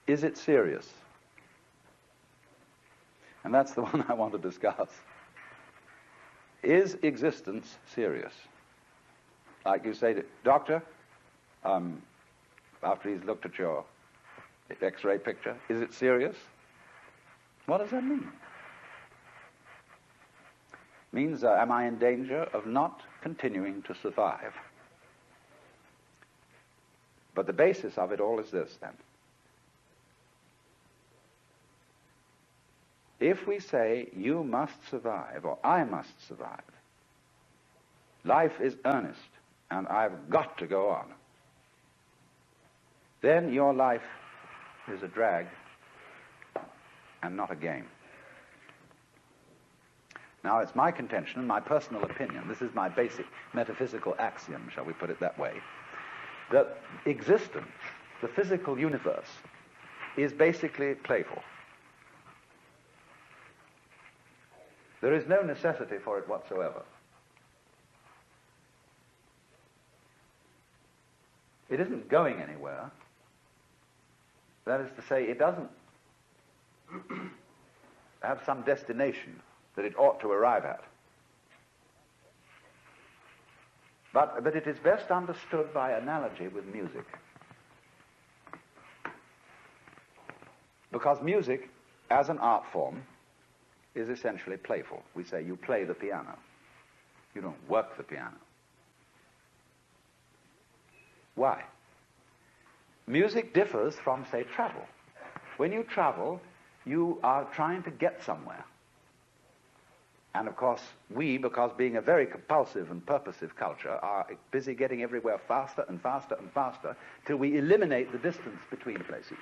Is it serious? And that's the one I want to discuss. Is existence serious? Like you say, doctor, after he's looked at your X-ray picture, is it serious? What does that mean? Means, am I in danger of not continuing to survive? But the basis of it all is this, then. If we say, you must survive, or I must survive, life is earnest, and I've got to go on, then your life is a drag and not a game. Now, it's my contention and my personal opinion, this is my basic metaphysical axiom, shall we put it that way, that existence, the physical universe, is basically playful. There is no necessity for it whatsoever. It isn't going anywhere. That is to say, it doesn't have some destination that it ought to arrive at. But that it is best understood by analogy with music. Because music, as an art form, is essentially playful. We say you play the piano. You don't work the piano. Why? Music differs from, say, travel. When you travel, you are trying to get somewhere. And of course, we, because being a very compulsive and purposive culture, are busy getting everywhere faster and faster and faster till we eliminate the distance between places.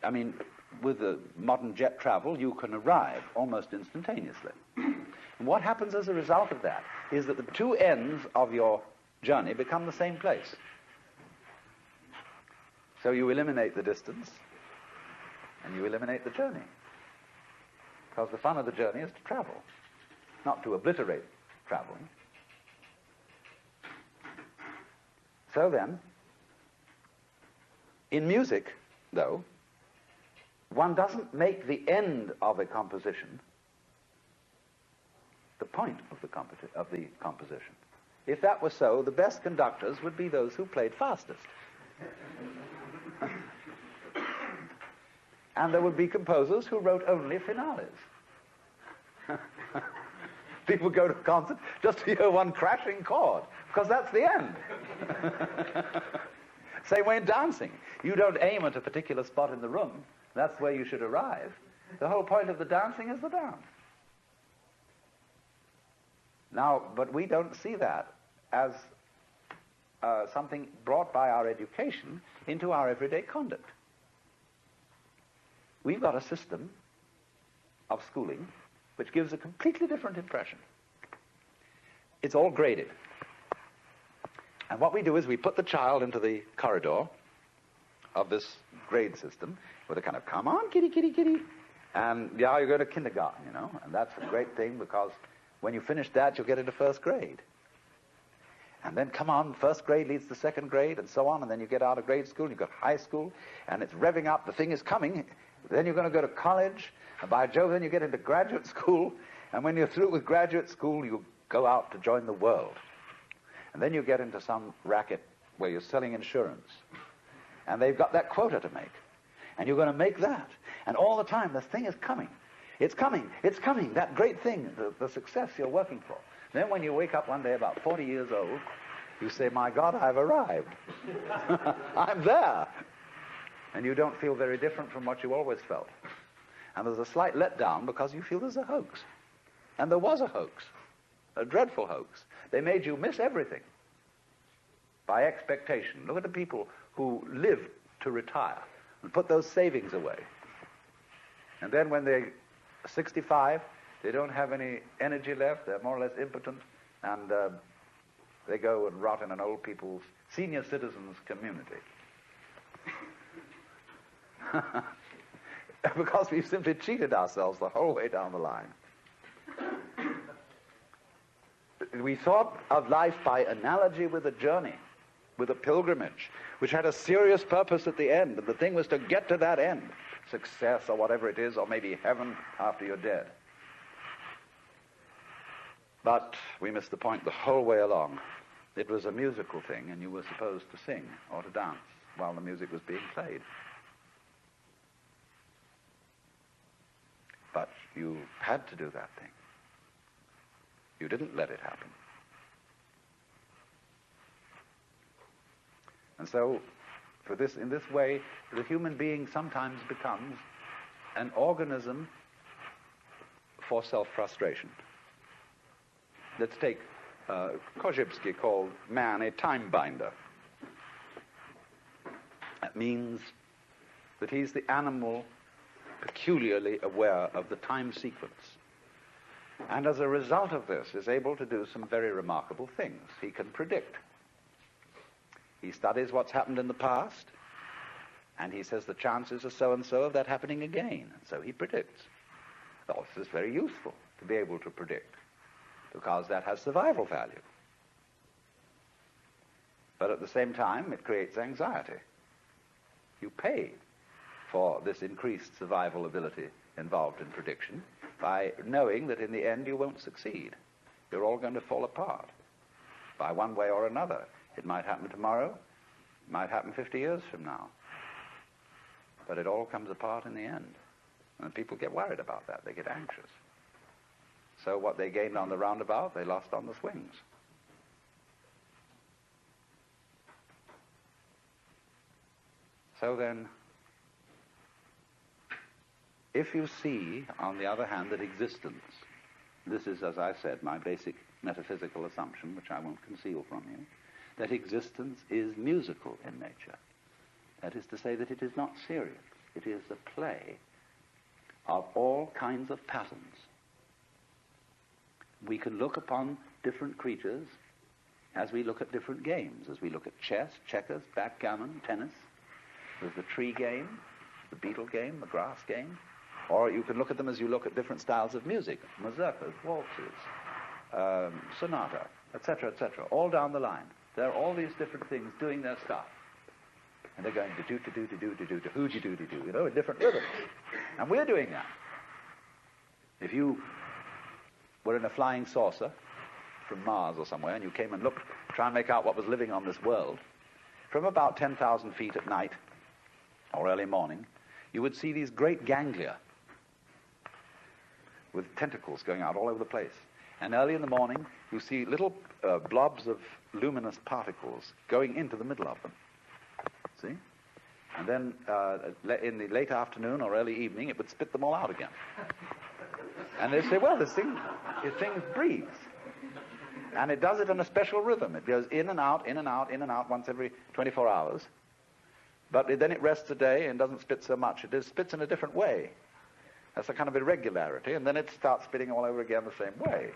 I mean, with the modern jet travel, you can arrive almost instantaneously. And what happens as a result of that is that the two ends of your journey become the same place. So you eliminate the distance and you eliminate the journey. Because the fun of the journey is to travel, not to obliterate traveling. So then, in music, though, one doesn't make the end of a composition the point of the composition. If that were so, the best conductors would be those who played fastest. And there would be composers who wrote only finales. People go to a concert just to hear one crashing chord, because that's the end. Same way in dancing. You don't aim at a particular spot in the room. That's where you should arrive. The whole point of the dancing is the dance. Now, but we don't see that as something brought by our education into our everyday conduct. We've got a system of schooling which gives a completely different impression. It's all graded. And what we do is we put the child into the corridor of this grade system with a kind of, come on, kitty, kitty, kitty. And yeah, you go to kindergarten, you know, and that's a great thing because when you finish that, you'll get into first grade. And then, come on, first grade leads to second grade, and so on, and then you get out of grade school, you've got high school, and it's revving up, the thing is coming. Then you're going to go to college, and by Jove, then you get into graduate school, and when you're through with graduate school, you go out to join the world. And then you get into some racket where you're selling insurance, and they've got that quota to make, and you're going to make that. And all the time, this thing is coming. It's coming, that great thing, the success you're working for. Then when you wake up one day about 40 years old, you say, my God, I've arrived. I'm there. And you don't feel very different from what you always felt. And there's a slight letdown because you feel there's a hoax. And there was a hoax, a dreadful hoax. They made you miss everything by expectation. Look at the people who live to retire and put those savings away. And then when they're 65, they don't have any energy left, they're more or less impotent, and they go and rot in an old people's senior citizens community. Because we've simply cheated ourselves the whole way down the line. We thought of life by analogy with a journey. with a pilgrimage, which had a serious purpose at the end, and the thing was to get to that end, success or whatever it is, or maybe heaven after you're dead. But we missed the point the whole way along. It was a musical thing, and you were supposed to sing or to dance while the music was being played. But you had to do that thing. You didn't let it happen. And so, in this way, the human being sometimes becomes an organism for self-frustration. Let's take Korzybski called man a time binder. That means that he's the animal peculiarly aware of the time sequence. And as a result of this, is able to do some very remarkable things. He can predict. He studies what's happened in the past, and he says the chances are so-and-so of that happening again. And so he predicts. Well, this is very useful to be able to predict, because that has survival value. But at the same time, it creates anxiety. You pay for this increased survival ability involved in prediction by knowing that in the end you won't succeed. You're all going to fall apart by one way or another. It might happen tomorrow, it might happen 50 years from now. But it all comes apart in the end. And people get worried about that. They get anxious. So what they gained on the roundabout, they lost on the swings. So then, if you see, on the other hand, that existence, this is, as I said, my basic metaphysical assumption, which I won't conceal from you, that existence is musical in nature. That is to say that it is not serious. It is the play of all kinds of patterns. We can look upon different creatures as we look at different games, as we look at chess, checkers, backgammon, tennis. There's the tree game, the beetle game, the grass game. Or you can look at them as you look at different styles of music, mazurkas, waltzes, sonata, etc., all down the line. There are all these different things doing their stuff. And they're going to hoo-ji-doo-di-doo, you know, in different rhythms. And we're doing that. If you were in a flying saucer from Mars or somewhere, and you came and looked, try and make out what was living on this world, from about 10,000 feet at night or early morning, you would see these great ganglia with tentacles going out all over the place. And early in the morning, you see little blobs of luminous particles going into the middle of them. See? And then in the late afternoon or early evening, it would spit them all out again. And they'd say, well, this thing breathes. And it does it in a special rhythm. It goes in and out, in and out, in and out once every 24 hours. But then it rests a day and doesn't spit so much. It spits in a different way. That's a kind of irregularity, and then it starts spitting all over again the same way.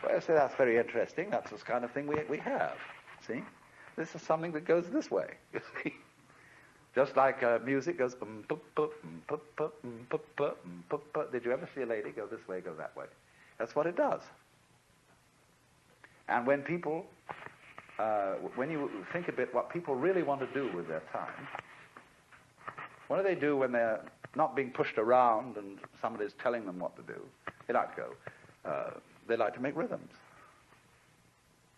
Well, I say that's very interesting. That's this kind of thing we have. See? This is something that goes this way. You see? Just like music goes. Did you ever see a lady go this way, go that way? That's what it does. And when people, when you think a bit what people really want to do with their time, what do they do when they're not being pushed around and somebody's telling them what to do? They like to go. They like to make rhythms.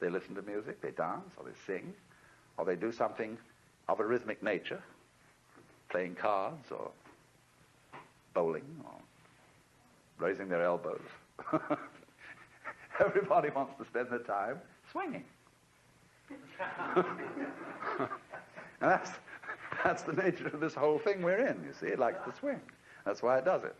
They listen to music, they dance, or they sing, or they do something of a rhythmic nature, playing cards, or bowling, or raising their elbows. Everybody wants to spend their time swinging. And that's the nature of this whole thing we're in, you see. It likes to swing. That's why it does it.